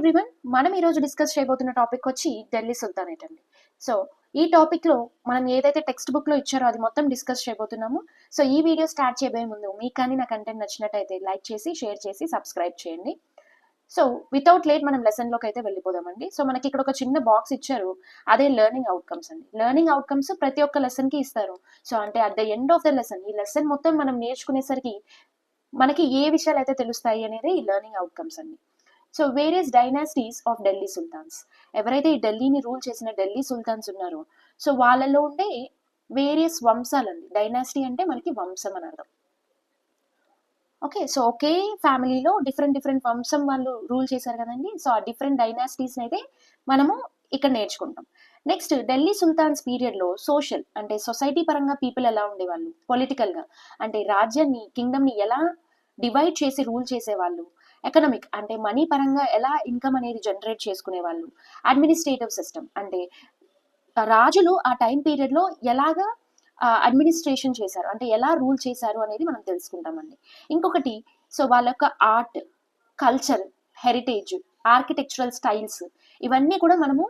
Everyone, మనం ఈరోజు discuss చేయబోతున్న టాపిక్ వచ్చి ఢిల్లీ సుల్తానేట్ అండి. సో ఈ టాపిక్లో మనం ఏదైతే టెక్స్ట్ బుక్లో ఇచ్చారో అది మొత్తం డిస్కస్ చేయబోతున్నాము. సో ఈ వీడియో స్టార్ట్ చేయబోయే ముందు మీకు కానీ నా కంటెంట్ నచ్చినట్టయితే లైక్ చేసి, షేర్ చేసి, సబ్స్క్రైబ్ చేయండి. సో వితౌట్ లేట్ మనం లెసన్లోకి అయితే వెళ్ళిపోదామండి. సో మనకి ఇక్కడ ఒక చిన్న బాక్స్ ఇచ్చారు, అదే లెర్నింగ్ అవుట్కమ్స్ అండి. లెర్నింగ్ అవుట్కమ్స్ ప్రతి ఒక్క లెసన్కి ఇస్తారు. సో అంటే at the end of the lesson, ఈ లెసన్ మొత్తం మనం నేర్చుకునేసరికి మనకి ఏ విషయాలు అయితే తెలుస్తాయి అనేది ఈ లెర్నింగ్ అవుట్కమ్స్ అండి. So various dynasties of Delhi sultans, ఎవరైతే ఈ ఢిల్లీని రూల్ చేసిన ఢిల్లీ సుల్తాన్స్ ఉన్నారో సో వాళ్ళలో ఉండే వేరియస్ వంశాలండి. డైనాసిటీ అంటే మనకి వంశం అని అర్థం. ఓకే, సో ఒకే ఫ్యామిలీలో డిఫరెంట్ వంశం వాళ్ళు రూల్ చేశారు కదండి. సో ఆ డిఫరెంట్ డైనాసిటీస్ అయితే మనము ఇక్కడ నేర్చుకుంటాం. నెక్స్ట్, ఢిల్లీ సుల్తాన్స్ పీరియడ్లో సోషల్ అంటే సొసైటీ పరంగా పీపుల్ ఎలా ఉండేవాళ్ళు, పొలిటికల్గా అంటే రాజ్యాన్ని, కింగ్డమ్ని ఎలా డివైడ్ చేసి రూల్ చేసేవాళ్ళు, ఎకనామిక్ అంటే మనీ పరంగా ఎలా ఇన్కమ్ అనేది జనరేట్ చేసుకునేవాళ్ళు, అడ్మినిస్ట్రేటివ్ సిస్టమ్ అంటే రాజులు ఆ టైం పీరియడ్లో ఎలాగా అడ్మినిస్ట్రేషన్ చేశారు అంటే ఎలా రూల్ చేశారు అనేది మనం తెలుసుకుంటామండి. ఇంకొకటి, సో వాళ్ళ యొక్క art, culture, heritage, architectural styles, ఇవన్నీ కూడా మనము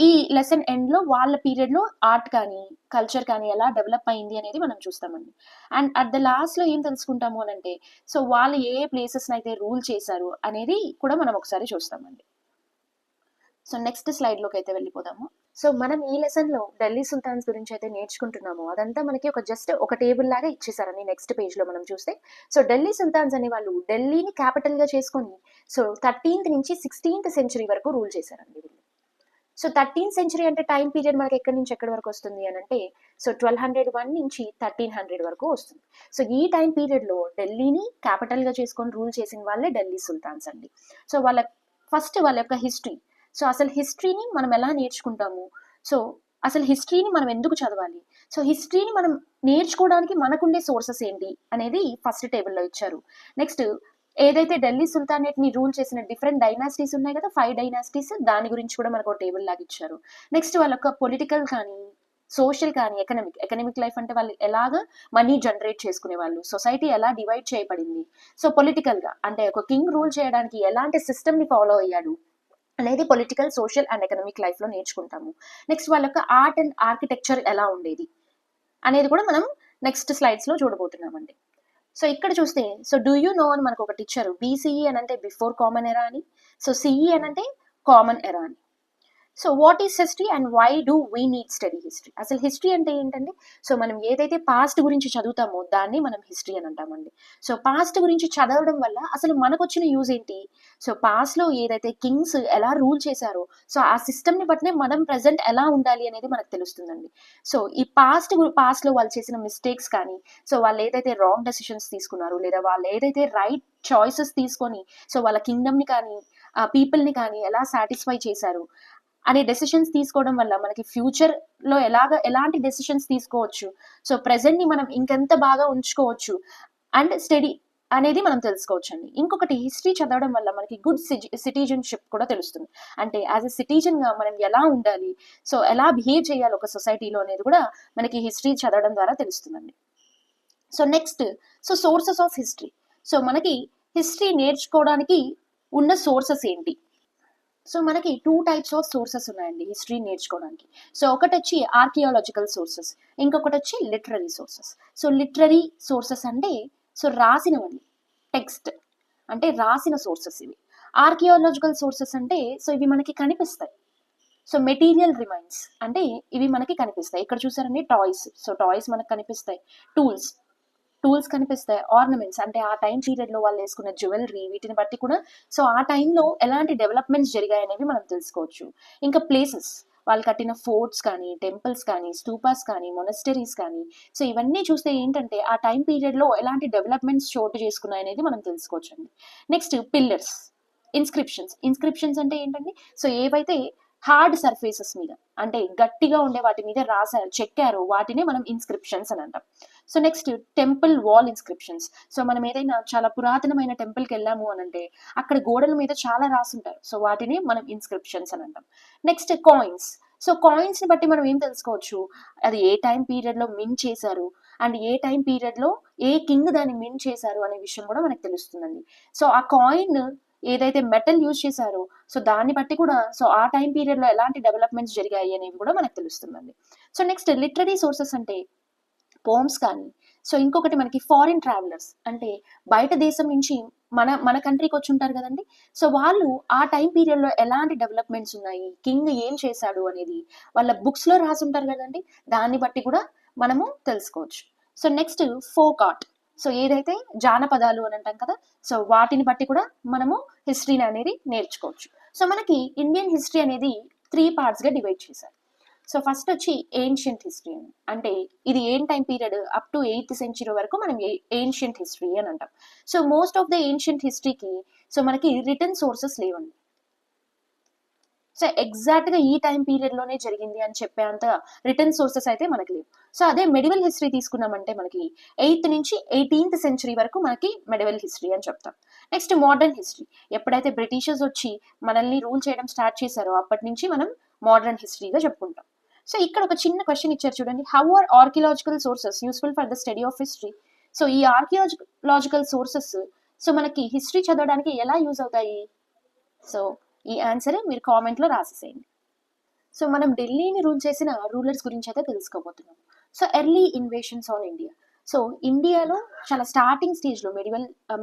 ఈ లెసన్ ఎండ్లో వాళ్ళ పీరియడ్లో ఆర్ట్ కానీ కల్చర్ కానీ ఎలా డెవలప్ అయింది అనేది మనం చూస్తామండి. అండ్ అట్ ద లాస్ట్లో ఏం తెలుసుకుంటాము అని అంటే సో వాళ్ళు ఏ ప్లేసెస్ని అయితే రూల్ చేశారు అనేది కూడా మనం ఒకసారి చూస్తామండి. సో నెక్స్ట్ స్లైడ్లోకి అయితే వెళ్ళిపోదాము. సో మనం ఈ లెసన్లో ఢిల్లీ సుల్తాన్స్ గురించి అయితే నేర్చుకుంటున్నాము. అదంతా మనకి జస్ట్ ఒక టేబుల్ లాగా ఇచ్చేసారని నెక్స్ట్ పేజ్లో మనం చూస్తే. సో ఢిల్లీ సుల్తాన్స్ అనే వాళ్ళు ఢిల్లీని క్యాపిటల్గా చేసుకొని సో 13th నుంచి 16th సెంచరీ వరకు రూల్ చేశారండి వీళ్ళు. సో 13th సెంచరీ అంటే టైం పీరియడ్ మనకి ఎక్కడి నుంచి ఎక్కడి వరకు వస్తుంది అని అంటే సో 1201 నుంచి 1300 వరకు వస్తుంది. సో ఈ టైం పీరియడ్లో ఢిల్లీని క్యాపిటల్గా చేసుకొని రూల్ చేసిన వాళ్ళే ఢిల్లీ సుల్తాన్స్ అండి. సో ఫస్ట్ వాళ్ళ యొక్క హిస్టరీ. సో అసలు హిస్టరీని మనం ఎలా నేర్చుకుంటాము, సో అసలు హిస్టరీని మనం ఎందుకు చదవాలి, సో హిస్టరీని మనం నేర్చుకోవడానికి మనకుండే సోర్సెస్ ఏంటి అనేది ఫస్ట్ టేబుల్లో ఇచ్చారు. నెక్స్ట్, ఏదైతే ఢిల్లీ సుల్తానేట్ని రూల్ చేసిన డిఫరెంట్ డైనాసిటీస్ ఉన్నాయి కదా, 5 డైనాసిటీస్, దాని గురించి కూడా మనకు ఒక టేబుల్ లాగా ఇచ్చారు. నెక్స్ట్ వాళ్ళ యొక్క పొలిటికల్ కానీ సోషల్ కానీ ఎకనామిక్ లైఫ్ అంటే వాళ్ళు ఎలాగా మనీ జనరేట్ చేసుకునే వాళ్ళు, సొసైటీ ఎలా డివైడ్ చేయబడింది, సో పొలిటికల్గా అంటే ఒక కింగ్ రూల్ చేయడానికి ఎలాంటి సిస్టమ్ని ఫాలో అయ్యాడు అనేది పొలిటికల్, సోషల్ అండ్ ఎకనామిక్ లైఫ్లో నేర్చుకుంటాము. నెక్స్ట్ వాళ్ళ యొక్క ఆర్ట్ అండ్ ఆర్కిటెక్చర్ ఎలా ఉండేది అనేది కూడా మనం నెక్స్ట్ స్లైడ్స్లో చూడబోతున్నామండి. సో ఇక్కడ చూస్తే సో డూ యూ నో అని మనకు ఒకటి ఇచ్చారు. బీసీఈ అని అంటే బిఫోర్ కామన్ ఎరా అని, సో సిఈ అని అంటే కామన్ ఎరా అని. So what is history and why do we need study history? అసలు హిస్టరీ అంటే ఏంటండి? సో మనం ఏదైతే పాస్ట్ గురించి చదువుతామో దాన్ని మనం హిస్టరీ అని అంటామండి. సో పాస్ట్ గురించి చదవడం వల్ల అసలు మనకు వచ్చిన యూజ్ ఏంటి? సో పాస్ట్లో ఏదైతే కింగ్స్ ఎలా రూల్ చేశారో సో ఆ సిస్టమ్ని బట్టినే మనం ప్రజెంట్ ఎలా ఉండాలి అనేది మనకు తెలుస్తుందండి. సో ఈ పాస్ట్లో వాళ్ళు చేసిన మిస్టేక్స్ కానీ, సో వాళ్ళు ఏదైతే రాంగ్ డెసిషన్స్ తీసుకున్నారు లేదా వాళ్ళు ఏదైతే రైట్ చాయిసెస్ తీసుకొని సో వాళ్ళ కింగ్డమ్ని కానీ ఆ పీపుల్ని కానీ ఎలా సాటిస్ఫై చేశారు అనే డెసిషన్స్ తీసుకోవడం వల్ల మనకి ఫ్యూచర్లో ఎలాంటి డెసిషన్స్ తీసుకోవచ్చు, సో ప్రెజెంట్ని మనం ఇంకెంత బాగా ఉంచుకోవచ్చు అండ్ స్టడీ అనేది మనం తెలుసుకోవచ్చు అండి. ఇంకొకటి, హిస్టరీ చదవడం వల్ల మనకి గుడ్ సిటిజన్షిప్ కూడా తెలుస్తుంది. అంటే యాజ్ ఎ సిటిజన్గా మనం ఎలా ఉండాలి, సో ఎలా బిహేవ్ చేయాలి ఒక సొసైటీలో అనేది కూడా మనకి హిస్టరీ చదవడం ద్వారా తెలుస్తుందండి. So next, so sources of history. So మనకి హిస్టరీ నేర్చుకోవడానికి ఉన్న సోర్సెస్ ఏంటి? సో మనకి 2 types ఆఫ్ సోర్సెస్ ఉన్నాయండి హిస్టరీ నేర్చుకోవడానికి. సో ఒకటి వచ్చి ఆర్కియాలజికల్ సోర్సెస్, ఇంకొకటి వచ్చి literary sources. So literary sources అంటే సో రాసినవన్నీ, టెక్స్ట్ అంటే రాసిన సోర్సెస్ ఇవి. ఆర్కియాలజికల్ సోర్సెస్ అంటే సో ఇవి మనకి కనిపిస్తాయి. సో మెటీరియల్ రిమైన్స్ అంటే ఇవి మనకి కనిపిస్తాయి. ఇక్కడ చూసారండి టాయ్స్, సో టాయ్స్ మనకు కనిపిస్తాయి. టూల్స్ కనిపిస్తాయి. ఆర్నమెంట్స్ అంటే ఆ టైం పీరియడ్లో వాళ్ళు వేసుకున్న జ్యువెలరీ, వీటిని బట్టి కూడా సో ఆ టైంలో ఎలాంటి డెవలప్మెంట్స్ జరిగాయనేవి మనం తెలుసుకోవచ్చు. ఇంకా ప్లేసెస్, వాళ్ళు కట్టిన ఫోర్ట్స్ కానీ, టెంపుల్స్ కానీ, స్టూపాస్ కానీ, మొనస్టరీస్ కానీ, సో ఇవన్నీ చూస్తే ఏంటంటే ఆ టైం పీరియడ్లో ఎలాంటి డెవలప్మెంట్స్ చోటు చేసుకున్నాయనేది మనం తెలుసుకోవచ్చు అండి. నెక్స్ట్ పిల్లర్స్, ఇన్స్క్రిప్షన్స్ అంటే ఏంటండి? సో ఏవైతే హార్డ్ సర్ఫేసెస్ మీద అంటే గట్టిగా ఉండే వాటి మీద చెక్కారు వాటినే మనం ఇన్స్క్రిప్షన్స్ అని అంటాం. So next temple wall inscriptions. So మనం ఏదైనా చాలా పురాతనమైన టెంపుల్కి వెళ్ళాము అని అంటే అక్కడ గోడల మీద చాలా రాసుంటారు, సో వాటిని మనం ఇన్స్క్రిప్షన్స్ అని అంటాం. Next coins. సో కాయిన్స్ని బట్టి మనం ఏం తెలుసుకోవచ్చు, అది ఏ టైం పీరియడ్లో మిన్ చేశారు అండ్ ఏ టైం పీరియడ్లో ఏ కింగ్ దాన్ని మిన్ చేశారు అనే విషయం కూడా మనకు తెలుస్తుందండి. సో ఆ కాయిన్ ఏదైతే మెటల్ యూజ్ చేశారో సో దాన్ని బట్టి కూడా సో ఆ టైం పీరియడ్లో ఎలాంటి డెవలప్మెంట్స్ జరిగాయి అనేవి కూడా మనకు తెలుస్తుందండి. సో నెక్స్ట్ లిటరరీ సోర్సెస్ అంటే పోమ్స్ కానీ, సో ఇంకొకటి మనకి ఫారిన్ ట్రావెలర్స్ అంటే బయట దేశం నుంచి మన కంట్రీకి వచ్చి ఉంటారు కదండి. సో వాళ్ళు ఆ టైం పీరియడ్లో ఎలాంటి డెవలప్మెంట్స్ ఉన్నాయి, కింగ్ ఏం చేశాడు అనేది వాళ్ళ బుక్స్లో రాసి ఉంటారు కదండి. దాన్ని బట్టి కూడా మనము తెలుసుకోవచ్చు. So next folk art, so ఏదైతే జానపదాలు అని అంటాం కదా, సో వాటిని బట్టి కూడా మనము హిస్టరీని అనేది నేర్చుకోవచ్చు. సో మనకి ఇండియన్ హిస్టరీ అనేది 3 పార్ట్స్గా డివైడ్ చేశారు. సో ఫస్ట్ వచ్చి ఏన్షియంట్ హిస్టరీ అని, అంటే ఇది ఏం time period up to 8th century వరకు మనం ఏన్షియంట్ హిస్టరీ అని అంటాం. So most of the ancient హిస్టరీకి సో మనకి రిటర్న్ సోర్సెస్ లేవండి. సో ఎగ్జాక్ట్గా ఈ టైం పీరియడ్లోనే జరిగింది అని చెప్పేంత రిటర్న్ సోర్సెస్ అయితే మనకి లేవు. సో అదే మెడివల్ హిస్టరీ తీసుకున్నామంటే మనకి 8th నుంచి 18th century వరకు మనకి మెడివల్ హిస్టరీ అని చెప్తాం. నెక్స్ట్ మోడర్న్ హిస్టరీ, ఎప్పుడైతే బ్రిటిషర్స్ వచ్చి మనల్ని రూల్ చేయడం స్టార్ట్ చేశారో అప్పటి నుంచి మనం మోడర్న్ హిస్టరీగా చెప్పుకుంటాం. సో ఇక్కడ ఒక చిన్న క్వశ్చన్ ఇచ్చారు చూడండి, how are archaeological sources useful for the study of history. So ఈ ఆర్కియలాజికల్ సోర్సెస్ సో మనకి హిస్టరీ చదవడానికి ఎలా యూజ్ అవుతాయి? సో ఈ ఆన్సర్ మీరు కామెంట్లో రాసేసేయండి. సో మనం ఢిల్లీని రూల్ చేసిన రూలర్స్ గురించి అయితే తెలుసుకోబోతున్నాం. So early invasions on India, so ఇండియాలో చాలా స్టార్టింగ్ స్టేజ్లో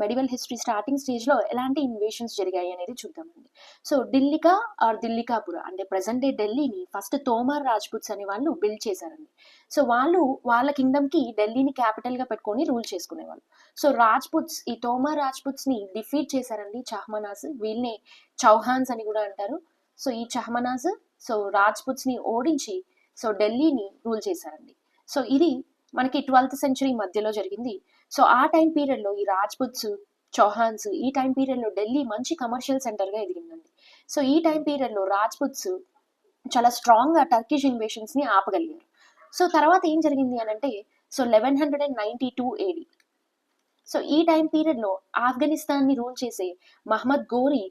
మెడివల్ హిస్టరీ స్టార్టింగ్ స్టేజ్లో ఎలాంటి ఇన్వేషన్స్ జరిగాయి అనేది చూద్దామండి. సో ఢిల్లీకా ఆర్ ఢిల్లీకాపుర అంటే ప్రజెంట్ డే ఢిల్లీని ఫస్ట్ తోమార్ రాజ్పుట్స్ అనే వాళ్ళు బిల్డ్ చేశారండి. సో వాళ్ళు వాళ్ళ కింగ్డమ్కి ఢిల్లీని క్యాపిటల్గా పెట్టుకొని రూల్ చేసుకునేవాళ్ళు. సో రాజ్పుట్స్ ఈ తోమార్ రాజ్పుట్స్ని డిఫీట్ చేశారండి చహమనాస్, వీళ్ళని చౌహాన్స్ అని కూడా అంటారు. సో ఈ చహమనాస్ సో రాజ్పుట్స్ని ఓడించి సో ఢిల్లీని రూల్ చేశారండి. సో ఇది మనకి 12th century మధ్యలో జరిగింది. సో ఆ టైం పీరియడ్లో ఈ రాజ్పుట్స్ చౌహాన్స్ ఈ టైం పీరియడ్లో ఢిల్లీ మంచి కమర్షియల్ సెంటర్గా ఎదిగిందండి. సో ఈ టైం పీరియడ్లో రాజ్పుట్స్ చాలా స్ట్రాంగ్గా టర్కిష్ ఇన్వేషన్స్ని ఆపగలిగారు. సో తర్వాత ఏం జరిగింది అని అంటే సో 1192 AD, సో ఈ టైం పీరియడ్లో ఆఫ్ఘనిస్తాన్ని రూల్ చేసే మహమ్మద్ గోరీ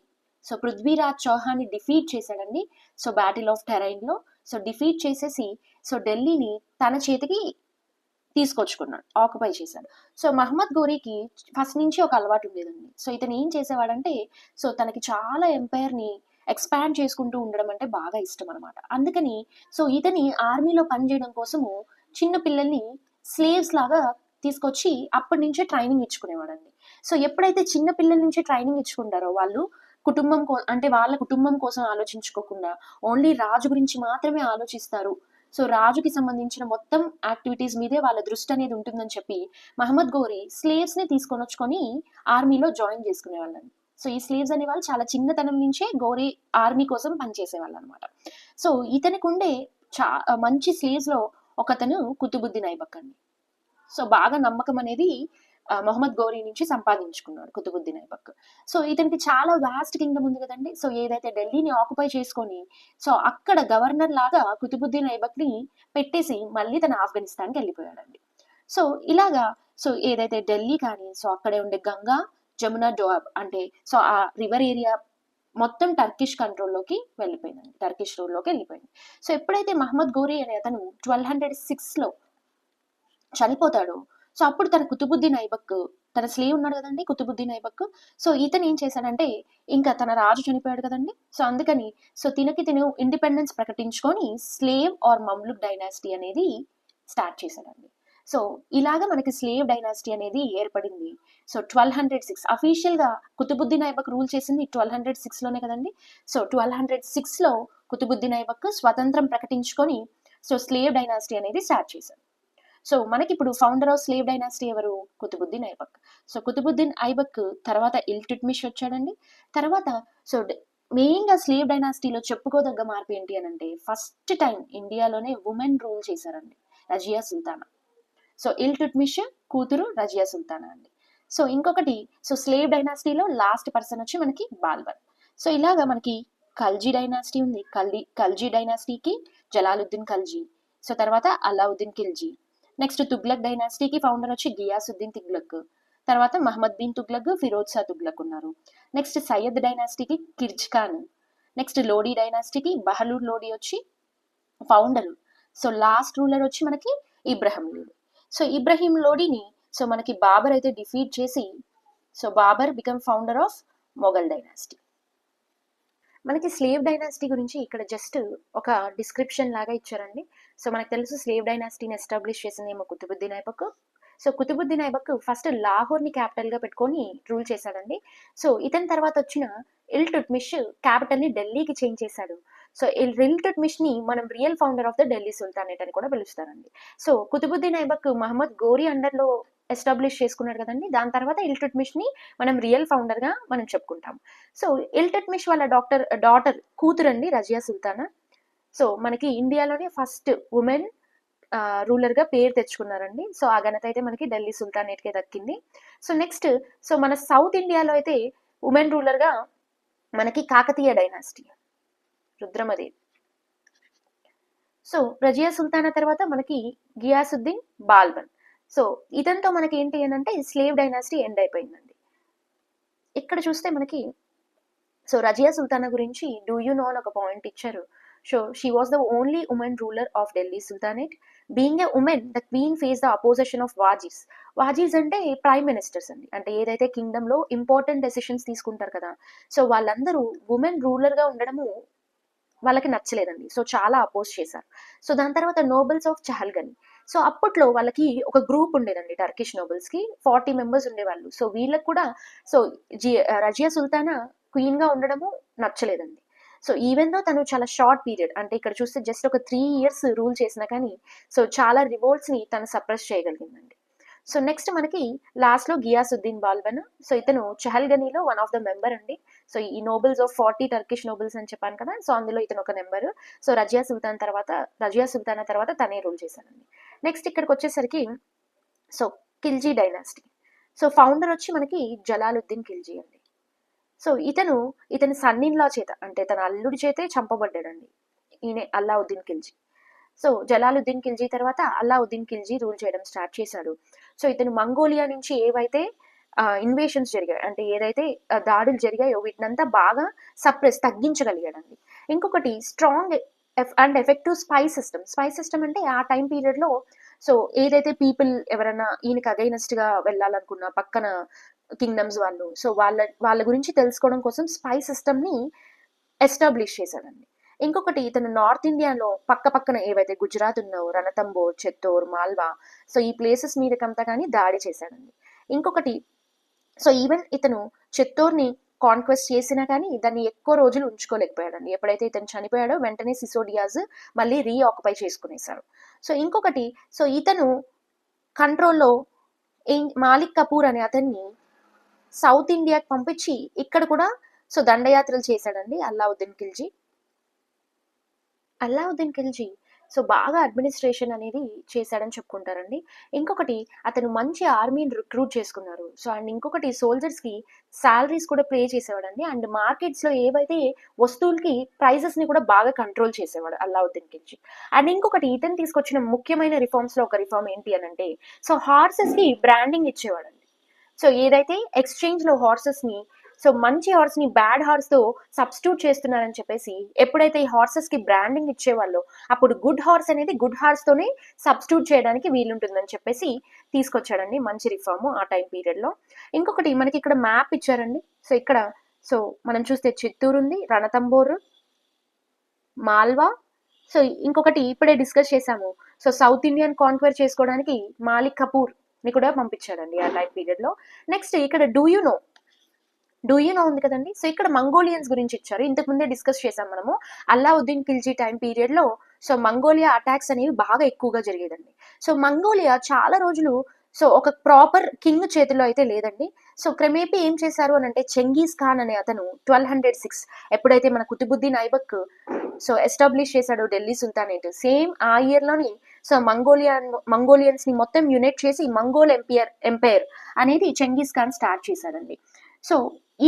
సో పృథ్వీరాజ్ చౌహాన్ని డిఫీట్ చేశాడండి. సో బ్యాటిల్ ఆఫ్ టెరైన్లో సో డిఫీట్ చేసేసి సో ఢిల్లీని తన చేతికి తీసుకొచ్చుకున్నాడు, ఆక్యుపై చేశాడు. సో మహమ్మద్ గోరీకి ఫస్ట్ నుంచి ఒక అలవాటు ఉండేదండి. సో ఇతను ఏం చేసేవాడంటే సో తనకి చాలా ఎంపైర్ని ఎక్స్పాండ్ చేసుకుంటూ ఉండడం అంటే బాగా ఇష్టం అనమాట. అందుకని సో ఇతని ఆర్మీలో పనిచేయడం కోసము చిన్న పిల్లల్ని స్లేవ్స్ లాగా తీసుకొచ్చి అప్పటి నుంచే ట్రైనింగ్ ఇచ్చుకునేవాడండి. సో ఎప్పుడైతే చిన్న పిల్లల నుంచి ట్రైనింగ్ ఇచ్చుకుంటారో వాళ్ళు అంటే వాళ్ళ కుటుంబం కోసం ఆలోచించుకోకుండా ఓన్లీ రాజు గురించి మాత్రమే ఆలోచిస్తారు. సో రాజుకి సంబంధించిన మొత్తం యాక్టివిటీస్ మీదే వాళ్ళ దృష్టి అనేది ఉంటుందని చెప్పి మహమ్మద్ గోరీ స్లేవ్స్ని తీసుకొని వచ్చుకొని ఆర్మీలో జాయిన్ చేసుకునేవాళ్ళండి. సో ఈ స్లేవ్స్ అనే వాళ్ళు చాలా చిన్నతనం నుంచే గోరీ ఆర్మీ కోసం పనిచేసేవాళ్ళు అనమాట. సో ఇతనికి ఉండే మంచి స్లేవ్స్లో ఒకతను కుతుబుద్దీన్ ఐబక్ అండి. సో బాగా నమ్మకం అనేది మొహమ్మద్ గోరీ నుంచి సంపాదించుకున్నాడు కుతుబుద్దీన్ ఐబక్. సో ఇతనికి చాలా వాస్ట్ కింగ్డమ్ ఉంది కదండి. సో ఏదైతే ఢిల్లీని ఆక్యుపై చేసుకొని సో అక్కడ గవర్నర్ లాగా కుతుబుద్దీన్ ఐబక్ని పెట్టేసి మళ్ళీ తన ఆఫ్ఘనిస్తాన్కి వెళ్ళిపోయాడండి. సో ఇలాగా సో ఏదైతే ఢిల్లీ కానీ సో అక్కడే ఉండే గంగా జమునా డోఅబ్ అంటే సో ఆ రివర్ ఏరియా మొత్తం టర్కిష్ కంట్రోల్లోకి వెళ్ళిపోయిందండి, టర్కిష్ రూల్లోకి వెళ్ళిపోయింది. సో ఎప్పుడైతే మహమ్మద్ గోరీ అనే అతను 1206లో చనిపోతాడు, సో అప్పుడు తన కుతుబుద్దీన్ ఐబక్ తన స్లేవ్ ఉన్నాడు కదండి కుతుబుద్దీన్ ఐబక్, సో ఇతను ఏం చేశాడంటే ఇంకా తన రాజు చనిపోయాడు కదండి, సో అందుకని సో తిను ఇండిపెండెన్స్ ప్రకటించుకొని స్లేవ్ ఆర్ మమ్లుక్ డైనాసిటీ అనేది స్టార్ట్ చేశాడండి. సో ఇలాగా మనకి స్లేవ్ డైనాసిటీ అనేది ఏర్పడింది. సో 1206 అఫీషియల్గా కుతుబుద్దీన్ ఐబక్ రూల్ చేసింది 1206లోనే కదండి. సో 1206లో కుతుబుద్దీన్ ఐబక్ స్వతంత్రం ప్రకటించుకొని సో స్లేవ్ డైనాసిటీ అనేది స్టార్ట్ చేశాడు. సో మనకి ఇప్పుడు ఫౌండర్ ఆఫ్ స్లేవ్ డైనాసిటీ ఎవరు? కుతుబుద్దీన్ ఐబక్. సో కుతుబుద్దీన్ ఐబక్ తర్వాత ఇల్టుట్మిష్ వచ్చాడండి. తర్వాత సో మెయిన్గా స్లేవ్ డైనాసిటీలో చెప్పుకోదగ్గ మార్పు ఏంటి అని అంటే ఫస్ట్ టైం ఇండియాలోనే ఉమెన్ రూల్ చేశారండి, రజియా సుల్తానా. సో ఇల్టుట్మిష్ కూతురు రజియా సుల్తానా అండి. సో ఇంకొకటి సో స్లేవ్ డైనాసిటీలో లాస్ట్ పర్సన్ వచ్చి మనకి బాల్బన్. సో ఇలాగా మనకి ఖల్జీ డైనాసిటీ ఉంది. ఖల్జీ డైనాసిటీకి జలాలుద్దీన్ ఖల్జీ, సో తర్వాత అలావుద్దీన్ ఖిల్జీ. నెక్స్ట్ తుగ్లక్ డైనాసిటీకి ఫౌండర్ వచ్చి గియాసుద్దీన్ తుగ్లక్, తర్వాత మహమ్మద్ బిన్ తుగ్లక్, ఫిరోజ్ షా తుగ్లక్ ఉన్నారు. నెక్స్ట్ సయ్యద్ డైనాసిటీకి కిర్జ్ ఖాన్, నెక్స్ట్ లోడీ డైనాసిటీకి బహలూర్ లోడీ వచ్చి ఫౌండర్. సో లాస్ట్ రూలర్ వచ్చి మనకి ఇబ్రహీం లోడీ. సో ఇబ్రహీం లోడీని సో మనకి బాబర్ అయితే డిఫీట్ చేసి so Babur become founder of Mughal dynasty. మనకి స్లేవ్ డైనాసిటీ గురించి ఇక్కడ జస్ట్ ఒక డిస్క్రిప్షన్ లాగా ఇచ్చారండి. సో మనకు తెలుసు స్లేవ్ డైనాసిటీని ఎస్టాబ్లిష్ చేసిందేమో కుతుబుద్దీన్ ఐబక్. సో కుతుబుద్దీన్ ఐబక్ ఫస్ట్ లాహోర్ని క్యాపిటల్గా పెట్టుకొని రూల్ చేశాడండి. సో ఇతని తర్వాత వచ్చిన ఇల్టుట్మిష్ క్యాపిటల్ని ఢిల్లీకి చేంజ్ చేశాడు. సో ఇల్టుట్మిష్ని మనం real founder of the Delhi sultanate అని కూడా పిలుస్తారండి. సో కుతుబుద్దీన్ ఐబక్ మహమ్మద్ గోరీ అండర్లో ఎస్టాబ్లిష్ చేసుకున్నాడు కదండి. దాని తర్వాత ఇల్టుట్మిష్ని మనం రియల్ ఫౌండర్గా మనం చెప్పుకుంటాం. సో ఇల్టుట్మిష్ వాళ్ళ డాటర్ కూతురండి రజియా సుల్తానా. సో మనకి ఇండియాలోనే ఫస్ట్ ఉమెన్ రూలర్గా పేరు తెచ్చుకున్నారండి. సో ఆ ఘనత అయితే మనకి ఢిల్లీ సుల్తానేట్కే దక్కింది. సో నెక్స్ట్ సో మన సౌత్ ఇండియాలో అయితే ఉమెన్ రూలర్గా మనకి కాకతీయ డైనాసిటీ రుద్రమదేవి. సో రజియా సుల్తానా తర్వాత మనకి గియాసుద్దీన్ బాల్బన్. సో ఇదంతా మనకి ఏంటి అని అంటే స్లేవ్ డైనాసిటీ ఎండ్ అయిపోయిందండి. ఇక్కడ చూస్తే మనకి సో రజియా సుల్తానా గురించి డూ యూ నో అని ఒక పాయింట్ ఇచ్చారు. So she was the only woman ruler of Delhi sultanate. Being a woman the queen face the opposition of వాజీస్. వాజీస్ అంటే ప్రైమ్ మినిస్టర్స్ అండి, అంటే ఏదైతే కింగ్డమ్ లో ఇంపార్టెంట్ డెసిషన్స్ తీసుకుంటారు కదా. సో వాళ్ళందరూ ఉమెన్ రూలర్ గా ఉండడము వాళ్ళకి నచ్చలేదండి. సో చాలా అపోజ్ చేశారు. సో దాని తర్వాత నోబెల్స్ ఆఫ్ చహల్గని. సో అప్పట్లో వాళ్ళకి ఒక గ్రూప్ ఉండేదండి టర్కిష్ నోబెల్స్ కి 40 మెంబర్స్ ఉండేవాళ్ళు. సో వీళ్ళకి కూడా సో రజియా సుల్తానా క్వీన్ గా ఉండడము నచ్చలేదండి. సో ఈవెన్ దో తను చాలా షార్ట్ పీరియడ్, అంటే ఇక్కడ చూస్తే జస్ట్ ఒక 3 years రూల్ చేసినా కానీ సో చాలా రివోల్ట్స్ ని తను సప్రెస్ చేయగలిగిందండి. సో నెక్స్ట్ మనకి లాస్ట్ లో గియాసుద్దీన్ బాల్బన్. సో ఇతను చహల్గనీలో వన్ ఆఫ్ ద మెంబర్ అండి. సో ఈ నోబెల్స్ ఆఫ్ 40 టర్కిష్ నోబెల్స్ అని చెప్పాను కదా. సో అందులో ఇతను ఒక నెంబర్. సో రజియా సుల్తానా తర్వాత తనే రూల్ చేశానండి. నెక్స్ట్ ఇక్కడికి వచ్చేసరికి so Khilji dynasty. So founder వచ్చి మనకి జలాలుద్దీన్ ఖిల్జీ అండి. సో ఇతని సన్నిన్లా చేత, అంటే తన అల్లుడి చేతే చంపబడ్డాడండి ఈయన అల్లావుద్దీన్ ఖిల్జీ. సో జలాలుద్దీన్ ఖిల్జీ తర్వాత అల్లావుద్దీన్ ఖిల్జీ రూల్ చేయడం స్టార్ట్ చేశాడు. సో ఇతను మంగోలియా నుంచి ఏవైతే ఇన్వేషన్స్ జరిగాయి, అంటే ఏదైతే దాడులు జరిగాయో వీటినంతా బాగా తగ్గించగలిగాడండి. ఇంకొకటి strong and effective spy system అంటే ఆ టైం పీరియడ్ లో సో ఏదైతే పీపుల్ ఎవరైనా ఈయనకి అగైనెస్ట్ గా వెళ్ళాలనుకున్న పక్కన కింగ్డమ్స్ వాళ్ళు, సో వాళ్ళ గురించి తెలుసుకోవడం కోసం స్పై సిస్టమ్ ని ఎస్టాబ్లిష్ చేశాడండి. ఇంకొకటి ఇతను నార్త్ ఇండియాలో పక్కన ఏవైతే గుజరాత్ ఉన్నావో రణతంబోర్, చిత్తోర్, మాల్వా, సో ఈ ప్లేసెస్ మీదకంతా కానీ దాడి చేశాడండి. ఇంకొకటి సో ఈవెన్ ఇతను చిత్తోర్ని కాన్క్వెస్ట్ చేసినా కానీ దాన్ని ఎక్కువ రోజులు ఉంచుకోలేకపోయాడండి. ఎప్పుడైతే ఇతను చనిపోయాడో వెంటనే సిసోడియాస్ మళ్ళీ రీఆక్యుపై చేసుకునేశాడు. సో ఇంకొకటి సో ఇతను కంట్రోల్లో మాలిక్ కపూర్ అనే అతన్ని సౌత్ ఇండియాకి పంపించి ఇక్కడ కూడా సో దండయాత్రలు చేశాడండి అల్లావుద్దీన్ ఖిల్జీ. సో బాగా అడ్మినిస్ట్రేషన్ అనేది చేశాడని చెప్పుకుంటారండి. ఇంకొకటి అతను మంచి ఆర్మీని రిక్రూట్ చేసుకున్నారు. సో అండ్ ఇంకొకటి సోల్జర్స్కి శాలరీస్ కూడా పే చేసేవాడండి. అండ్ మార్కెట్స్లో ఏవైతే వస్తువులకి ప్రైజెస్ని కూడా బాగా కంట్రోల్ చేసేవాడు అల్లావుద్దీన్ ఖిల్జీ. అండ్ ఇంకొకటి ఇతను తీసుకొచ్చిన ముఖ్యమైన రిఫార్మ్స్లో ఒక రిఫార్మ్ ఏంటి అని అంటే సో హార్సెస్కి బ్రాండింగ్ ఇచ్చేవాడండి. సో ఏదైతే ఎక్స్చేంజ్లో హార్సెస్ని సో మంచి హార్స్ ని బ్యాడ్ హార్స్ తో సబ్స్టిట్యూట్ చేస్తున్నారని చెప్పేసి ఎప్పుడైతే ఈ హార్సెస్ కి బ్రాండింగ్ ఇచ్చేవాళ్ళో అప్పుడు గుడ్ హార్స్ అనేది గుడ్ హార్స్ తోనే సబ్స్టిట్యూట్ చేయడానికి వీలుంటుందని చెప్పేసి తీసుకొచ్చాడండి మంచి రిఫార్మ్ ఆ టైం పీరియడ్ లో. ఇంకొకటి మనకి ఇక్కడ మ్యాప్ ఇచ్చారండి. సో ఇక్కడ సో మనం చూస్తే చిత్తూరు ఉంది, రణతంబోర్, మాల్వా. సో ఇంకొకటి ఇప్పుడే డిస్కస్ చేశాము సో సౌత్ ఇండియన్ కాన్క్వైర్ చేసుకోవడానికి మాలిక్ కపూర్ ని కూడా పంపించాడండి ఆ టైం పీరియడ్ లో. నెక్స్ట్ ఇక్కడ డూ యూ నో ఉంది కదండి. సో ఇక్కడ మంగోలియన్స్ గురించి ఇచ్చారు. ఇంతకు ముందే డిస్కస్ చేసాం మనము అల్లావుద్దీన్ ఖిల్జీ టైం పీరియడ్ లో సో మంగోలియా అటాక్స్ అనేవి బాగా ఎక్కువగా జరిగేదండి. సో మంగోలియా చాలా రోజులు సో ఒక ప్రాపర్ కింగ్ చేతిలో అయితే లేదండి. సో క్రమేపీ ఏం చేశారు అని అంటే చెంగీస్ ఖాన్ అనే అతను 1206 ఎప్పుడైతే మన కుతుబుద్దీన్ ఐబక్ సో ఎస్టాబ్లిష్ చేశాడో ఢిల్లీ సుల్తానేట్, సేమ్ ఆ ఇయర్ లోని సో మంగోలియన్స్ ని మొత్తం యునైట్ చేసి మంగోల్ ఎంపైర్ అనేది చెంగీస్ ఖాన్ స్టార్ట్ చేశాడండి. సో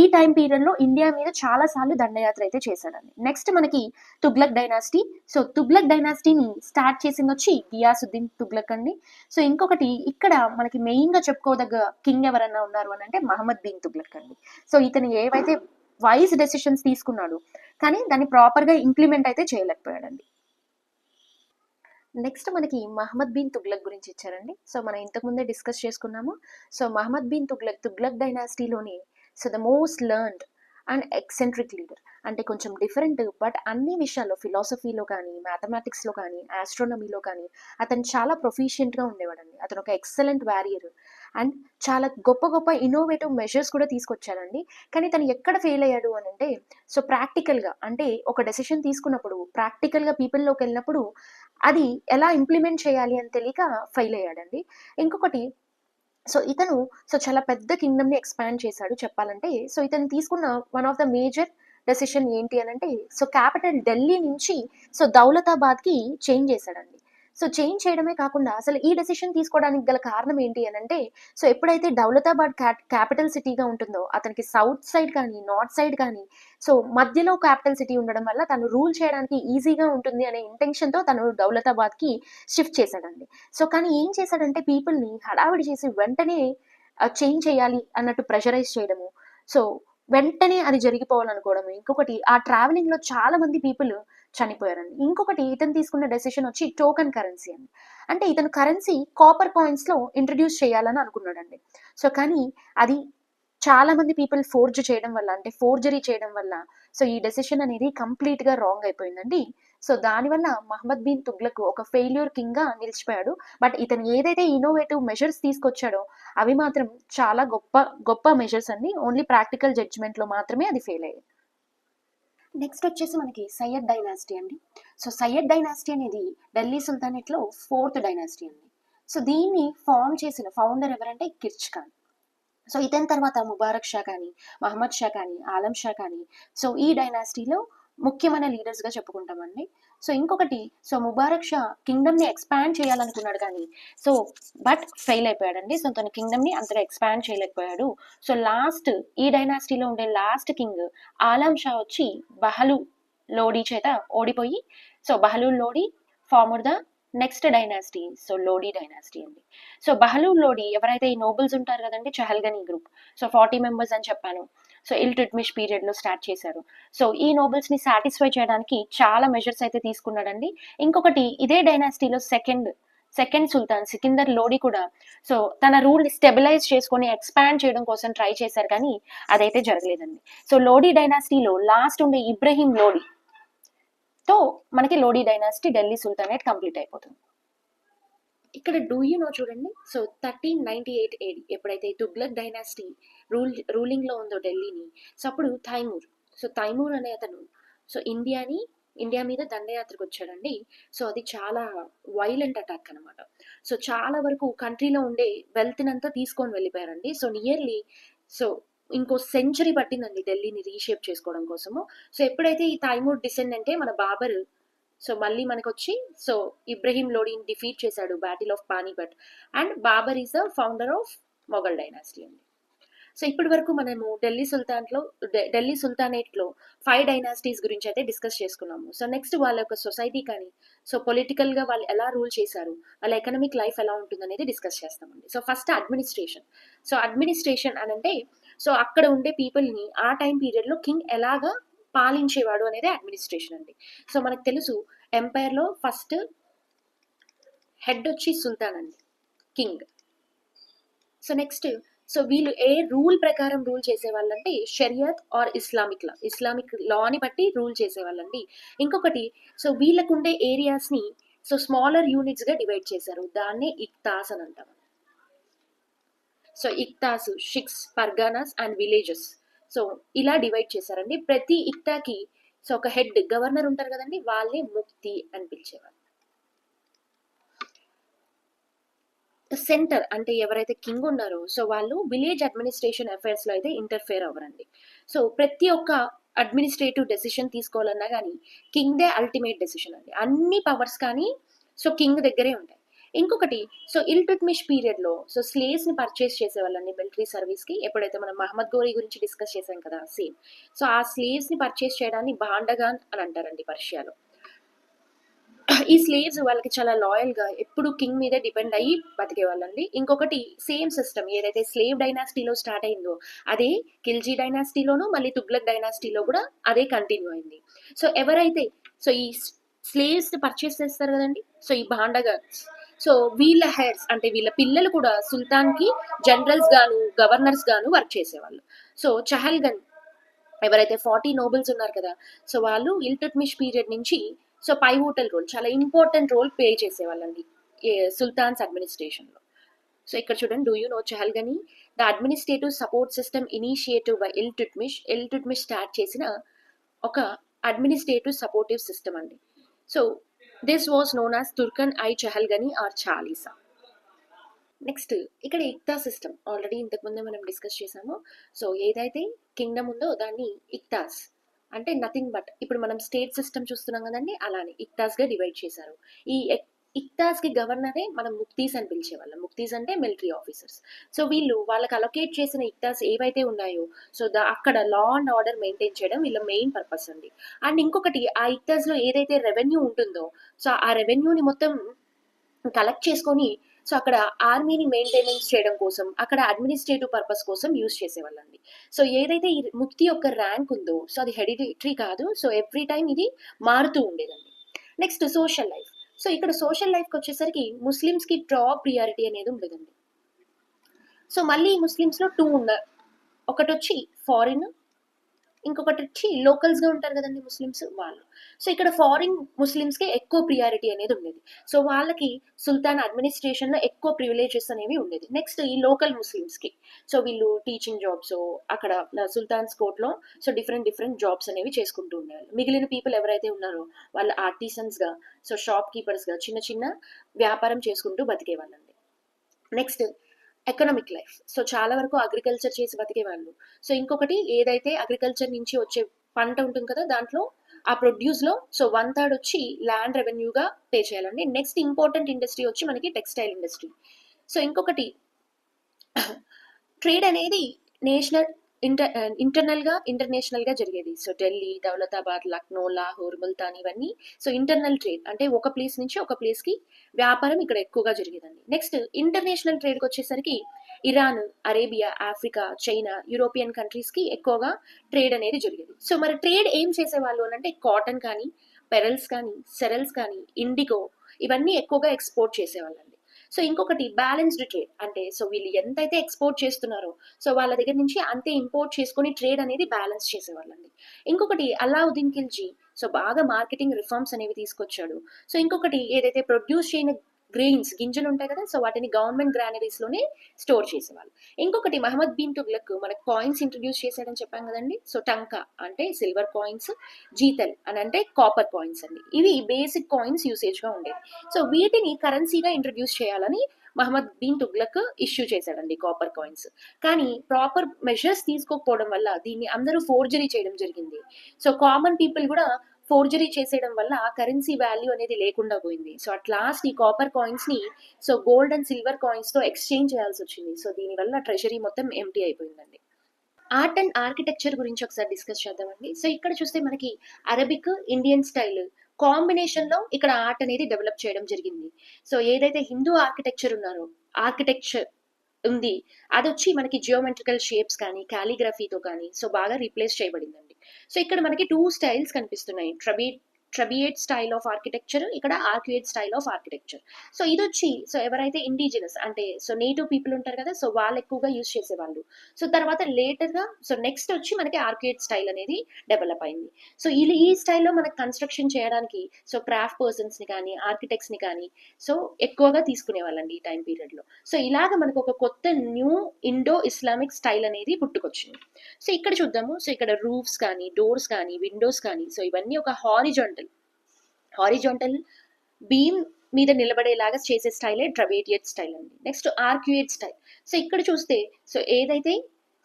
ఈ టైం పీరియడ్ లో ఇండియా మీద చాలా సార్లు దండయాత్ర అయితే చేశాడండి. నెక్స్ట్ మనకి తుగ్లక్ డైనాసిటీ. సో తుగ్లక్ డైనాసిటీని స్టార్ట్ చేసింది వచ్చి గియాసుద్దీన్ తుగ్లక్ అండి. సో ఇంకొకటి ఇక్కడ మనకి మెయిన్ గా చెప్పుకోదగ్గ కింగ్ ఎవరన్నా ఉన్నారు అని అంటే మహమ్మద్ బిన్ తుగ్లక్ అండి. సో ఇతను ఏవైతే వైజ్ డెసిషన్స్ తీసుకున్నాడు కానీ దాన్ని ప్రాపర్ గా ఇంప్లిమెంట్ అయితే చేయలేకపోయాడండి. నెక్స్ట్ మనకి మహమ్మద్ బిన్ తుగ్లక్ గురించి ఇచ్చారండి. సో మనం ఇంతకు ముందే డిస్కస్ చేసుకున్నాము. సో మహమ్మద్ బిన్ తుగ్లక్ డైనాసిటీలోని so the most learned and eccentric leader. అంటే కొంచెం డిఫరెంట్, బట్ అన్ని విషయాల్లో ఫిలాసఫీలో కానీ, మ్యాథమెటిక్స్లో కానీ, ఆస్ట్రానమీలో కానీ అతను చాలా ప్రొఫిషియెంట్గా ఉండేవాడండి. అతను ఒక ఎక్సలెంట్ వారియర్ అండ్ చాలా గొప్ప గొప్ప ఇన్నోవేటివ్ మెజర్స్ కూడా తీసుకొచ్చాడండి. కానీ తను ఎక్కడ ఫెయిల్ అయ్యాడు అని అంటే, సో ప్రాక్టికల్గా అంటే ఒక డెసిషన్ తీసుకున్నప్పుడు ప్రాక్టికల్గా పీపుల్లోకి వెళ్ళినప్పుడు అది ఎలా ఇంప్లిమెంట్ చేయాలి అని తెలియక ఫెయిల్ అయ్యాడండి. ఇంకొకటి, ఇతను చాలా పెద్ద కింగ్డమ్‌ని ఎక్స్‌పాండ్ చేశాడు చెప్పాలంటే. ఇతను తీసుకున్న one of the major decision ఏంటి అనంటే, క్యాపిటల్ ఢిల్లీ నుంచి దౌలతాబాద్‌కి చేంజ్ చేశాడండి. చేంజ్ చేయడమే కాకుండా అసలు ఈ డెసిషన్ తీసుకోవడానికి గల కారణం ఏంటి అనంటే, ఎప్పుడైతే దౌలతాబాద్ క్యాపిటల్ సిటీగా ఉంటుందో అతనికి సౌత్ సైడ్ కానీ, నార్త్ సైడ్ కానీ మధ్యలో క్యాపిటల్ సిటీ ఉండడం వల్ల తను రూల్ చేయడానికి ఈజీగా ఉంటుంది అనే ఇంటెన్షన్‌తో తను దౌలతాబాద్‌కి షిఫ్ట్ చేశాడండి. కానీ ఏం చేశాడంటే పీపుల్‌ని హడావిడి చేసి వెంటనే చేంజ్ చేయాలి అన్నట్టు ప్రెషరైజ్ చేయడము. సో, వెంటనే అది జరిగిపోవాలనుకోవడము. ఇంకొకటి, ఆ ట్రావెలింగ్‌లో చాలా మంది పీపుల్ చనిపోయారండి. ఇంకొకటి, ఇతను తీసుకున్న డెసిషన్ వచ్చి టోకెన్ కరెన్సీ అండి. అంటే ఇతను కరెన్సీ కాపర్ కాయిన్స్‌లో ఇంట్రొడ్యూస్ చేయాలని అనుకున్నాడండి. కానీ అది చాలా మంది పీపుల్ ఫోర్జరీ చేయడం వల్ల ఈ డెసిషన్ అనేది కంప్లీట్‌గా రాంగ్ అయిపోయిందండి. దానివల్ల మహమ్మద్ బిన్ తుగ్లక్ ఒక ఫెయిల్యూర్ కింగ్‌గా నిలిచిపోయాడు. బట్ ఇతను ఏదైతే ఇన్నోవేటివ్ మెజర్స్ తీసుకొచ్చాడో అవి మాత్రం చాలా గొప్ప గొప్ప మెజర్స్ అండి. ఓన్లీ ప్రాక్టికల్ జడ్జ్‌మెంట్‌లో మాత్రమే అది ఫెయిల్ అయ్యాయి. నెక్స్ట్ వచ్చేసి మనకి సయ్యద్ డైనాసిటీ అండి. సయ్యద్ డైనాసిటీ అనేది ఢిల్లీ సుల్తానేట్లో 4th డైనాసిటీ అండి. దీన్ని ఫార్మ్ చేసిన ఫౌండర్ ఎవరంటే కిర్చ్ ఖాన్. ఇతని తర్వాత ముబారక్ షా కానీ, మహమ్మద్ షా కానీ, ఆలం షా కానీ ఈ డైనాసిటీలో ముఖ్యమైన లీడర్స్‌గా చెప్పుకుంటామండి. ఇంకొకటి, ముబారక్ షా కింగ్డమ్‌ని ఎక్స్‌పాండ్ చేయాలనుకున్నాడు కానీ బట్ ఫెయిల్ అయిపోయాడండి. తన కింగ్డమ్‌ని అంతగా ఎక్స్‌పాండ్ చేయలేకపోయాడు. లాస్ట్ ఈ డైనాసిటీలో ఉండే లాస్ట్ కింగ్ ఆలం షా వచ్చి బహలు లోడీ చేత ఓడిపోయి Bahlul Lodi formed the next dynasty Lodi dynasty అండి. బహలూల్ లోడీ ఎవరైతే ఈ నోబుల్స్ ఉంటారు కదండి, చహల్గనీ గ్రూప్ 40 మెంబర్స్ అని చెప్పాను. ఇల్టుట్మిష్ పీరియడ్ లో స్టార్ట్ చేశారు. ఈ నోబెల్స్ ని సాటిస్ఫై చేయడానికి చాలా మెజర్స్ అయితే తీసుకున్నాడండి. ఇంకొకటి, ఇదే డైనాసిటీలో సెకండ్ సుల్తాన్ సికిందర్ లోడీ కూడా తన రూల్ ని స్టెబిలైజ్ చేసుకొని ఎక్స్పాండ్ చేయడం కోసం ట్రై చేశారు కానీ అదైతే జరగలేదండి. లోడీ డైనాసిటీలో లాస్ట్ ఉండే ఇబ్రహీం లోడీ తో మనకి Lodi dynasty Delhi sultanate complete అయిపోతుంది. ఇక్కడ డూ యూ నో చూడండి. 1398 AD ఎప్పుడైతే తుగ్లక్ డైనాసిటీ రూలింగ్ లో ఉందో ఢిల్లీని, అప్పుడు తైమూర్ అనే అతను ఇండియా మీద దండయాత్రకు వచ్చాడండి. అది చాలా వైలెంట్ అటాక్ అనమాట. చాలా వరకు కంట్రీలో ఉండే వెల్త్ అంతా తీసుకొని వెళ్ళిపోయారండి. నియర్లీ ఇంకో సెంచరీ పట్టిందండి ఢిల్లీని రీషేప్ చేసుకోవడం కోసము. ఎప్పుడైతే ఈ తైమూర్ డిసెండెంటే మన బాబర్ మళ్ళీ మనకు వచ్చి ఇబ్రహీం లోడీని డిఫీట్ చేశాడు battle of Panipat. And Babur is the founder of Mughal dynasty అండి. ఇప్పటి వరకు మనము ఢిల్లీ సుల్తానేట్ లో 5 డైనాసిటీస్ గురించి అయితే డిస్కస్ చేసుకున్నాము. నెక్స్ట్ వాళ్ళ యొక్క సొసైటీ కానీ పొలిటికల్ గా వాళ్ళు ఎలా రూల్ చేశారు, వాళ్ళ ఎకనామిక్ లైఫ్ ఎలా ఉంటుంది అనేది డిస్కస్ చేస్తామండి. ఫస్ట్ అడ్మినిస్ట్రేషన్ అని అంటే అక్కడ ఉండే పీపుల్ ని ఆ టైం పీరియడ్ లో కింగ్ ఎలాగా పాలించేవాడు అనేది అడ్మినిస్ట్రేషన్ అండి. మనకు తెలుసు ఎంపైర్ లో ఫస్ట్ హెడ్ వచ్చి సుల్తాన్ అండి, కింగ్. నెక్స్ట్ వీళ్ళు ఏ రూల్ ప్రకారం రూల్ చేసేవాళ్ళంటే షరియత్ ఆర్ ఇస్లామిక్ లాని బట్టి రూల్ చేసేవాళ్ళండి. ఇంకొకటి, వీళ్ళకుండే ఏరియాస్ ని స్మాలర్ యూనిట్స్ గా డివైడ్ చేశారు. దాన్నే ఇక్తాస్ అని అంటాం. ఇక్తాస్, షిక్స్, పర్గానాస్ అండ్ విలేజెస్ ఇలా డివైడ్ చేశారండి. ప్రతి ఇక్తాకి ఒక హెడ్ గవర్నర్ ఉంటారు కదండి, వాళ్ళే ముఫ్తీ అని పిలిచేవారు. సెంటర్ అంటే ఎవరైతే కింగ్ ఉన్నారో వాళ్ళు విలేజ్ అడ్మినిస్ట్రేషన్ అఫైర్స్ లో అయితే ఇంటర్ఫేర్ అవ్వరండి. ప్రతి ఒక్క అడ్మినిస్ట్రేటివ్ డెసిషన్ తీసుకోవాలన్నా కానీ కింగ్ దే అల్టిమేట్ డెసిషన్ అండి. అన్ని పవర్స్ కానీ కింగ్ దగ్గరే ఉంటాయి. ఇంకొకటి, ఇల్టుట్మిష్ పీరియడ్ లో స్లేవ్స్ ని పర్చేస్ చేసేవాళ్ళండి మిలిటరీ సర్వీస్ కి. ఎప్పుడైతే మనం మహమ్మద్ గోరీ గురించి డిస్కస్ చేసాం కదా, సేమ్. ఆ స్లేవ్స్ ని పర్చేస్ చేయడాన్ని బాండగాన్ అని అంటారండి పర్షియాలో. ఈ స్లేవ్స్ వాళ్ళకి చాలా లాయల్ గా ఎప్పుడు కింగ్ మీదే డిపెండ్ అయ్యి బతికే వాళ్ళండి. ఇంకొకటి, సేమ్ సిస్టమ్ ఏదైతే స్లేవ్ డైనాసిటీలో స్టార్ట్ అయిందో అదే ఖిల్జీ డైనాసిటీలోను మళ్ళీ తుగ్లక్ డైనాసిటీలో కూడా అదే కంటిన్యూ అయింది. ఎవరైతే ఈ స్లేవ్స్ పర్చేస్ చేస్తారు కదండి, ఈ బాండగాన్స్, వీళ్ళ హెయిర్స్ అంటే వీళ్ళ పిల్లలు కూడా సుల్తాన్ కి జనరల్స్ గాను గవర్నర్స్ గాను వర్క్ చేసేవాళ్ళు. చహల్గన్ ఎవరైతే 40 నోబెల్స్ ఉన్నారు కదా, సో వాళ్ళు ఇల్టుట్మిష్ పీరియడ్ నుంచి సో పైవోటల్ రోల్, చాలా ఇంపార్టెంట్ రోల్ ప్లే చేసేవాళ్ళండి సుల్తాన్స్ అడ్మినిస్ట్రేషన్లో. సో ఇక్కడ చూడండి, do you know Chahalgani the administrative support system initiative by Iltutmish start చేసిన ఒక అడ్మినిస్ట్రేటివ్ సపోర్టివ్ సిస్టమ్ అండి. So this was known as Turkan i Chahalgani or Chalisa. Next ఇక్కడ ఇక్తా సిస్టమ్ ఆల్రెడీ ఇంతకుముందే మనం డిస్కస్ చేసాము. సో ఏదైతే కింగ్డమ్ ఉందో దాన్ని ఇక్తాస్ అంటే నథింగ్ బట్, ఇప్పుడు మనం స్టేట్ సిస్టమ్ చూస్తున్నాం కదండి, అలానే ఇక్తాస్గా డివైడ్ చేశారు. ఈ ఇక్తాస్కి గవర్నరే మనం ముక్తీస్ అని పిలిచేవాళ్ళం. ముక్తీస్ అంటే మిలిటరీ ఆఫీసర్స్. సో వీళ్ళు వాళ్ళకి అలొకేట్ చేసిన ఇక్తాస్ ఏవైతే ఉన్నాయో సో అక్కడ లా అండ్ ఆర్డర్ మెయింటైన్ చేయడం వీళ్ళ మెయిన్ పర్పస్ అండి. అండ్ ఇంకొకటి, ఆ ఇక్తాస్లో ఏదైతే రెవెన్యూ ఉంటుందో సో ఆ రెవెన్యూని మొత్తం కలెక్ట్ చేసుకొని సో అక్కడ ఆర్మీని మెయింటెనెన్స్ చేయడం కోసం, అక్కడ అడ్మినిస్ట్రేటివ్ పర్పస్ కోసం యూజ్ చేసేవాళ్ళండి. సో ఏదైతే ఈ ముక్తి యొక్క ర్యాంక్ ఉందో సో అది హెరిడిటరీ కాదు, సో ఎవ్రీ టైం ఇది మారుతూ ఉండేదండి. Next social life. సో ఇక్కడ సోషల్ లైఫ్కి వచ్చేసరికి ముస్లిమ్స్కి టాప్ ప్రియారిటీ అనేది ఉండేదండి. సో మళ్ళీ ముస్లిమ్స్లో టూ ఉన్నారు, ఒకటి వచ్చి ఫారిన్, ఇంకొకటి వచ్చి లోకల్స్గా ఉంటారు కదండి ముస్లిమ్స్ వాళ్ళు. సో ఇక్కడ ఫారిన్ ముస్లిమ్స్కి ఎక్కువ ప్రియారిటీ అనేది ఉండేది. సో వాళ్ళకి సుల్తాన్ అడ్మినిస్ట్రేషన్లో ఎక్కువ ప్రివిలేజెస్ అనేవి ఉండేది. నెక్స్ట్ ఈ లోకల్ ముస్లిమ్స్కి సో వీళ్ళు టీచింగ్ జాబ్స్ అక్కడ సుల్తాన్స్ కోర్ట్లో సో డిఫరెంట్ జాబ్స్ అనేవి చేసుకుంటూ ఉండేవాళ్ళు. మిగిలిన పీపుల్ ఎవరైతే ఉన్నారో వాళ్ళు ఆర్టిసన్స్గా, సో షాప్ కీపర్స్గా చిన్న చిన్న వ్యాపారం చేసుకుంటూ బతికేవాళ్ళండి. Next economic life. సో చాలా వరకు అగ్రికల్చర్ చేసి బతికేవాళ్ళు. సో ఇంకొకటి ఏదైతే అగ్రికల్చర్ నుంచి వచ్చే పంట ఉంటుంది కదా, దాంట్లో ఆ ప్రొడ్యూస్లో సో 1/3 వచ్చి ల్యాండ్ రెవెన్యూగా పే చేయాలండి. నెక్స్ట్ ఇంపార్టెంట్ ఇండస్ట్రీ వచ్చి మనకి టెక్స్టైల్ ఇండస్ట్రీ. సో ఇంకొకటి ట్రేడ్ అనేది నేషనల్ ఇంటర్నల్గా ఇంటర్నేషనల్గా జరిగేది. సో ఢిల్లీ, దౌలతాబాద్, లక్నో, లాహోర్, ముల్తాన్ ఇవన్నీ సో ఇంటర్నల్ ట్రేడ్ అంటే ఒక ప్లేస్ నుంచి ఒక ప్లేస్కి వ్యాపారం ఇక్కడ ఎక్కువగా జరిగేదండి. నెక్స్ట్ ఇంటర్నేషనల్ ట్రేడ్కి వచ్చేసరికి Iran, Arabia, Africa, China, European కంట్రీస్కి ఎక్కువగా ట్రేడ్ అనేది జరిగేది. సో మరి ట్రేడ్ ఏం చేసేవాళ్ళు అని అంటే కాటన్ కానీ, పెరల్స్ కానీ, సెరల్స్ కానీ, ఇండిగో ఇవన్నీ ఎక్కువగా ఎక్స్పోర్ట్ చేసేవాళ్ళండి. సో ఇంకొకటి బ్యాలెన్స్డ్ ట్రేడ్ అంటే సో వీళ్ళు ఎంతైతే ఎక్స్పోర్ట్ చేస్తున్నారో సో వాళ్ళ దగ్గర నుంచి అంతే ఇంపోర్ట్ చేసుకొని ట్రేడ్ అనేది బ్యాలెన్స్ చేసేవాళ్ళండి. ఇంకొకటి అలావుద్దీన్ ఖిల్జీ సో బాగా మార్కెటింగ్ రిఫార్మ్స్ అనేవి తీసుకొచ్చాడు. సో ఇంకొకటి ఏదైతే ప్రొడ్యూస్ చేయని గ్రెయిన్స్ గింజలు ఉంటాయి కదా, సో వాటిని గవర్నమెంట్ గ్రానరీస్లోనే స్టోర్ చేసేవాళ్ళు. ఇంకొకటి మహమ్మద్ బిన్ తుగ్లక్ మనకు కాయిన్స్ ఇంట్రడ్యూస్ చేశాడని చెప్పాం కదండి. సో టంకా అంటే సిల్వర్ కాయిన్స్, జీతల్ అని అంటే కాపర్ కాయిన్స్ అండి. ఇవి బేసిక్ కాయిన్స్ యూసేజ్గా ఉండేవి. సో వీటిని కరెన్సీగా ఇంట్రడ్యూస్ చేయాలని మహమ్మద్ బిన్ తుగ్లక్ ఇష్యూ చేశాడండి కాపర్ కాయిన్స్. కానీ ప్రాపర్ మెజర్స్ తీసుకోకపోవడం వల్ల దీన్ని అందరూ ఫోర్జరీ చేయడం జరిగింది. సో కామన్ పీపుల్ కూడా ఫోర్జరీ చేసేయడం వల్ల ఆ కరెన్సీ వాల్యూ అనేది లేకుండా పోయింది. సో అట్ లాస్ట్ ఈ కాపర్ కాయిన్స్ని సో గోల్డ్ అండ్ సిల్వర్ కాయిన్స్తో ఎక్స్చేంజ్ చేయాల్సి వచ్చింది. సో దీనివల్ల ట్రెజరీ మొత్తం ఎంటీ అయిపోయిందండి. ఆర్ట్ అండ్ ఆర్కిటెక్చర్ గురించి ఒకసారి డిస్కస్ చేద్దామండి. సో ఇక్కడ చూస్తే మనకి అరబిక్, ఇండియన్ స్టైల్ కాంబినేషన్లో ఇక్కడ ఆర్ట్ అనేది డెవలప్ చేయడం జరిగింది. సో ఏదైతే హిందూ ఆర్కిటెక్చర్ ఉంది అది వచ్చి మనకి జియోమెట్రికల్ షేప్స్ కానీ కాలిగ్రఫీతో కానీ సో బాగా రీప్లేస్ చేయబడిందండి. సో ఇక్కడ మనకి 2 స్టైల్స్ కనిపిస్తున్నాయి, ట్రబియేట్ స్టైల్ ఆఫ్ ఆర్కిటెక్చర్, ఇక్కడ arcuate style of architecture. So ఇది వచ్చి సో ఎవరైతే ఇండిజినస్ అంటే సో నేటివ్ పీపుల్ ఉంటారు కదా, సో వాళ్ళు ఎక్కువగా యూజ్ చేసేవాళ్ళు. సో తర్వాత లేటర్గా సో నెక్స్ట్ వచ్చి మనకి ఆర్క్యుయేట్ స్టైల్ అనేది డెవలప్ అయింది. సో ఈ స్టైల్లో మనకి కన్స్ట్రక్షన్ చేయడానికి సో క్రాఫ్ట్ పర్సన్స్ని కానీ ఆర్కిటెక్ట్స్ని కానీ సో ఎక్కువగా తీసుకునే వాళ్ళండి ఈ టైం పీరియడ్లో. సో ఇలాగ మనకు ఒక కొత్త న్యూ ఇండో ఇస్లామిక్ స్టైల్ అనేది పుట్టుకొచ్చింది. సో ఇక్కడ చూద్దాము. సో ఇక్కడ రూఫ్స్ కానీ, డోర్స్ కానీ, విండోస్ కానీ సో ఇవన్నీ ఒక హారిజాంటల్ బీమ్ మీద నిలబడేలాగా చేసే స్టైలే ట్రబేటియట్ స్టైల్ అండి. Next arcuate style. సో ఇక్కడ చూస్తే సో ఏదైతే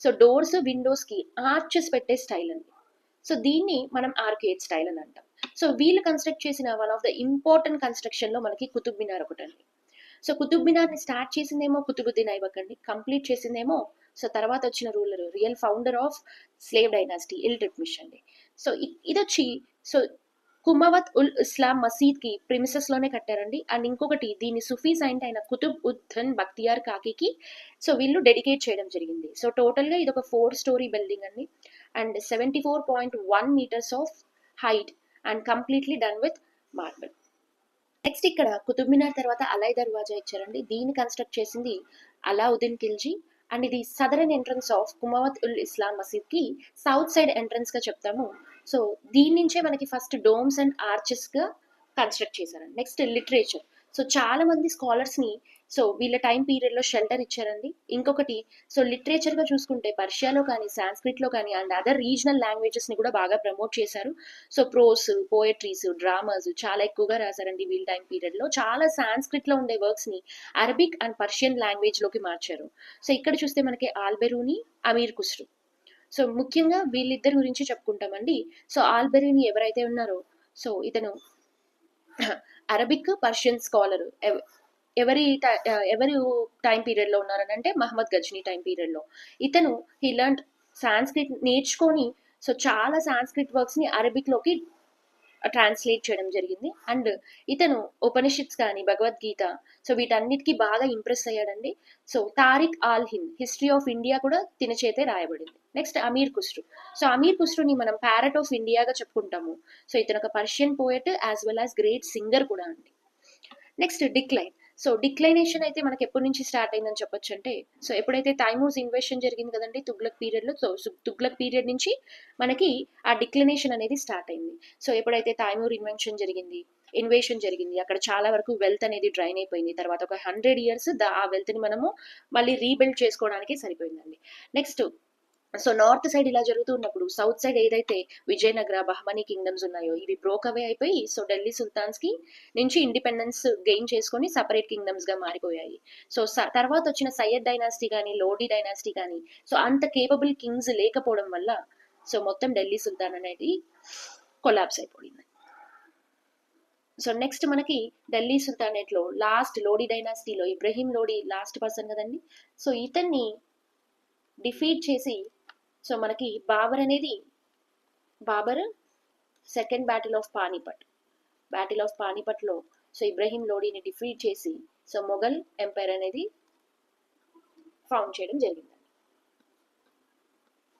సో డోర్స్, విండోస్కి ఆర్చెస్ పెట్టే స్టైల్ అండి. సో దీన్ని మనం ఆర్క్యుయేట్ స్టైల్ అని అంటాం. సో వీళ్ళు కన్స్ట్రక్ట్ చేసిన వన్ ఆఫ్ ద ఇంపార్టెంట్ కన్స్ట్రక్షన్లో మనకి కుతుబ్ మినార్ ఒకటండి. సో కుతుబ్ మినార్ని స్టార్ట్ చేసిందేమో కుతుబుద్దీన్ ఐబక్ అండి, కంప్లీట్ చేసిందేమో సో తర్వాత వచ్చిన ruler, real founder of slave dynasty Iltutmish అండి. సో ఇది వచ్చి సో కుమవత్ ఉల్ ఇస్లాం మసీద్కి ప్రిమిసెస్లోనే కట్టారండి. అండ్ ఇంకొకటి దీన్ని సుఫీ సైంట్ అయిన కుతుబ్ ఉద్దీన్ బక్తియార్ కాకీకి సో వీళ్ళు డెడికేట్ చేయడం జరిగింది. సో టోటల్గా ఇది ఒక 4 స్టోరీ బిల్డింగ్ అండి and 74.1 meters of height and completely done with marble. Next ఇక్కడ కుతుబ్ మినార్ తర్వాత అలై దర్వాజా ఇచ్చారండి. దీన్ని కన్స్ట్రక్ట్ చేసింది అలావుద్దీన్ ఖిల్జీ అండ్ ఇది southern entrance of Quwwat ul Islam మసీద్కి సౌత్ సైడ్ ఎంట్రన్స్గా చెప్తాము. సో దీని నుంచే మనకి ఫస్ట్ డోమ్స్ అండ్ ఆర్చెస్గా కన్స్ట్రక్ట్ చేశారండి. Next literature. సో చాలా మంది స్కాలర్స్ని సో వీళ్ళ టైం పీరియడ్లో షెల్టర్ ఇచ్చారండి. ఇంకొకటి సో లిటరేచర్గా చూసుకుంటే పర్షియాలో కానీ సాంస్క్రిట్లో కానీ అండ్ అదర్ రీజనల్ లాంగ్వేజెస్ని కూడా బాగా ప్రమోట్ చేశారు. సో ప్రోస్, పోయట్రీస్, డ్రామాస్ చాలా ఎక్కువగా రాశారండి వీళ్ళ టైం పీరియడ్లో. చాలా సాంస్క్రిట్లో ఉండే వర్క్స్ని అరబిక్ అండ్ పర్షియన్ లాంగ్వేజ్లోకి మార్చారు. సో ఇక్కడ చూస్తే మనకి ఆల్బెరూని, అమీర్ ఖుస్రో. సో ముఖ్యంగా వీళ్ళిద్దరి గురించి చెప్పుకుంటామండి. సో ఆల్బెరూని ఎవరైతే ఉన్నారో సో ఇతను అరబిక్, పర్షియన్ స్కాలర్. ఎవరు టైం పీరియడ్లో ఉన్నారని అంటే మహమ్మద్ గజ్నీ టైం పీరియడ్లో. ఇతను హీ లర్న్ సాంస్క్రిట్ నేర్చుకొని సో చాలా సాంస్క్రిట్ వర్క్స్ని అరబిక్లోకి ట్రాన్స్లేట్ చేయడం జరిగింది. అండ్ ఇతను ఉపనిషత్స్ కానీ భగవద్గీత సో వీటన్నిటికీ బాగా ఇంప్రెస్ అయ్యాడండి. So Tarikh al Hind history of India కూడా తిన చేతే రాయబడింది. నెక్స్ట్ అమీర్ ఖుస్రో. సో అమీర్ ఖుస్రోని మనం ప్యారట్ ఆఫ్ ఇండియాగా చెప్పుకుంటాము. సో ఇతను ఒక Persian poet as well as great singer కూడా అండి. Next decline. సో డిక్లైనేషన్ అయితే మనకి ఎప్పటి నుంచి స్టార్ట్ అయిందని చెప్పొచ్చు అంటే సో ఎప్పుడైతే తైమూర్స్ ఇన్వేషన్ జరిగింది కదండి తుగ్లక్ పీరియడ్లో. సో తుగ్లక్ పీరియడ్ నుంచి మనకి ఆ డిక్లైనేషన్ అనేది స్టార్ట్ అయింది. సో ఎప్పుడైతే తైమూర్ ఇన్వేషన్ జరిగింది అక్కడ చాలా వరకు వెల్త్ అనేది డ్రైన్ అయిపోయింది. తర్వాత ఒక 100 years ఆ వెల్త్ని మనము మళ్ళీ రీబిల్డ్ చేసుకోవడానికి సరిపోయిందండి. నెక్స్ట్ సో నార్త్ సైడ్ ఇలా జరుగుతున్నప్పుడు సౌత్ సైడ్ ఏదైతే విజయనగర, బహమనీ కింగ్డమ్స్ ఉన్నాయో ఇవి బ్రోక్ అవే అయిపోయి సో ఢిల్లీ సుల్తాన్స్ కి నుంచి ఇండిపెండెన్స్ గెయిన్ చేసుకొని సపరేట్ కింగ్డమ్స్ గా మారిపోయాయి. సో తర్వాత వచ్చిన సయ్యద్ డైనాసిటీ కానీ లోడీ డైనాసిటీ కానీ సో అంత కేపబుల్ కింగ్స్ లేకపోవడం వల్ల సో మొత్తం ఢిల్లీ సుల్తాన్ అనేది కొలాప్స్ అయిపోయింది. సో నెక్స్ట్ మనకి ఢిల్లీ సుల్తానేట్ లో లాస్ట్ లోడీ డైనాసిటీలో ఇబ్రహీం లోడీ లాస్ట్ పర్సన్ కదండి. సో ఇతన్ని డిఫీట్ చేసి సో మనకి Babur second battle of Panipat లో సో ఇబ్రహీం లోడీని డిఫీట్ చేసి సో మొఘల్ ఎంపైర్ అనేది ఫౌండ్ చేయడం జరిగిందండి.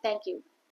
Thank you.